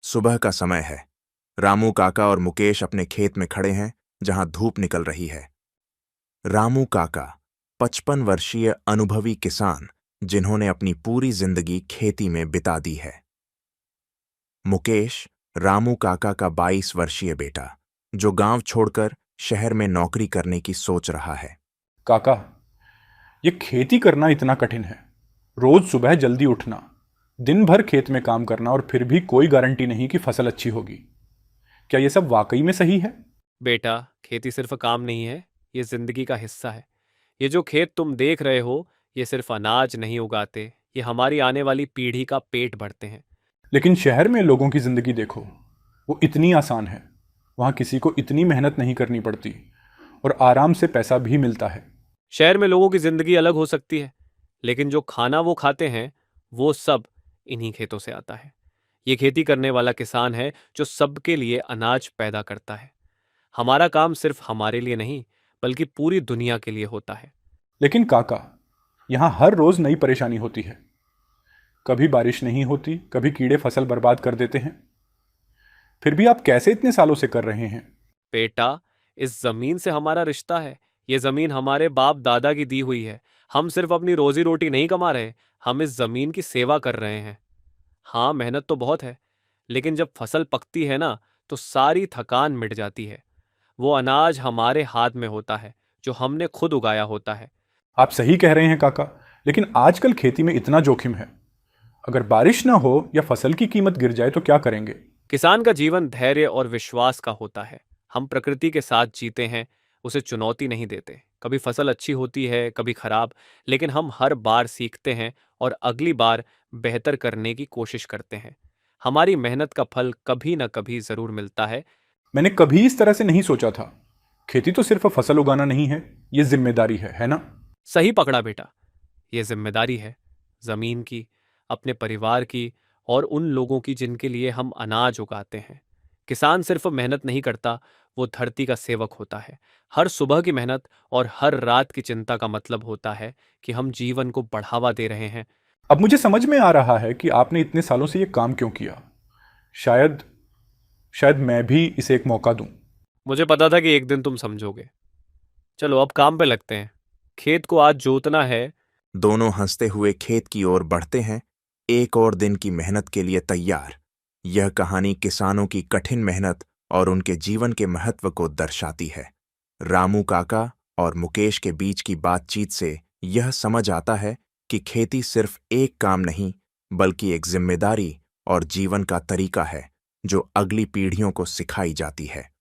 सुबह का समय है। रामू काका और मुकेश अपने खेत में खड़े हैं, जहां धूप निकल रही है। रामू काका 55 वर्षीय अनुभवी किसान, जिन्होंने अपनी पूरी जिंदगी खेती में बिता दी है। मुकेश रामू काका का 22 वर्षीय बेटा, जो गांव छोड़कर शहर में नौकरी करने की सोच रहा है। काका, ये खेती करना इतना कठिन है। रोज सुबह जल्दी उठना, दिन भर खेत में काम करना और फिर भी कोई गारंटी नहीं कि फसल अच्छी होगी। क्या ये सब वाकई में सही है? बेटा, खेती सिर्फ काम नहीं है, ये जिंदगी का हिस्सा है। ये जो खेत तुम देख रहे हो, ये सिर्फ अनाज नहीं उगाते, ये हमारी आने वाली पीढ़ी का पेट भरते हैं। लेकिन शहर में लोगों की जिंदगी देखो, वो इतनी आसान है। वहाँ किसी को इतनी मेहनत नहीं करनी पड़ती और आराम से पैसा भी मिलता है। शहर में लोगों की जिंदगी अलग हो सकती है, लेकिन जो खाना वो खाते हैं, वो सब इन्हीं खेतों से आता है। ये खेती करने वाला किसान है जो सबके लिए अनाज पैदा करता है। हमारा काम सिर्फ हमारे लिए नहीं, बल्कि पूरी दुनिया के लिए होता है। लेकिन काका, यहाँ हर रोज नई परेशानी होती है। कभी बारिश नहीं होती, कभी कीड़े फसल बर्बाद कर देते हैं। फिर भी आप कैसे इतने सालों से कर रहे हैं? बेटा, इस जमीन से हमारा रिश्ता है। ये जमीन हमारे बाप दादा की दी हुई है। हम सिर्फ अपनी रोजी रोटी नहीं कमा रहे, हम इस जमीन की सेवा कर रहे हैं। हाँ, मेहनत तो बहुत है, लेकिन जब फसल पकती है ना, तो सारी थकान मिट जाती है। वो अनाज हमारे हाथ में होता है, जो हमने खुद उगाया होता है। आप सही कह रहे हैं काका, लेकिन आजकल खेती में इतना जोखिम है। अगर बारिश ना हो या फसल की कीमत गिर जाए तो क्या करेंगे? किसान का जीवन धैर्य और विश्वास का होता है। हम प्रकृति के साथ जीते हैं, उसे चुनौती नहीं देते। कभी फसल अच्छी होती है, कभी खराब, लेकिन हम हर बार सीखते हैं और अगली बार बेहतर करने की कोशिश करते हैं। हमारी मेहनत का फल कभी न कभी जरूर मिलता है। मैंने कभी इस तरह से नहीं सोचा था। खेती तो सिर्फ फसल उगाना नहीं है, ये जिम्मेदारी है ना? सही पकड़ा बेटा, ये जिम्मेदारी है, जमीन की, अपने परिवार की और उन लोगों की जिनके लिए हम अनाज उगाते हैं। किसान सिर्फ मेहनत नहीं करता, वो धरती का सेवक होता है। हर सुबह की मेहनत और हर रात की चिंता का मतलब होता है कि हम जीवन को बढ़ावा दे रहे हैं। अब मुझे समझ में आ रहा है कि आपने इतने सालों से ये काम क्यों किया। शायद शायद मैं भी इसे एक मौका दूं। मुझे पता था कि एक दिन तुम समझोगे। चलो अब काम पे लगते हैं। खेत को आज जोतना है। दोनों हंसते हुए खेत की ओर बढ़ते हैं, एक और दिन की मेहनत के लिए तैयार। यह कहानी किसानों की कठिन मेहनत और उनके जीवन के महत्व को दर्शाती है। रामू काका और मुकेश के बीच की बातचीत से यह समझ आता है कि खेती सिर्फ एक काम नहीं, बल्कि एक जिम्मेदारी और जीवन का तरीका है, जो अगली पीढ़ियों को सिखाई जाती है।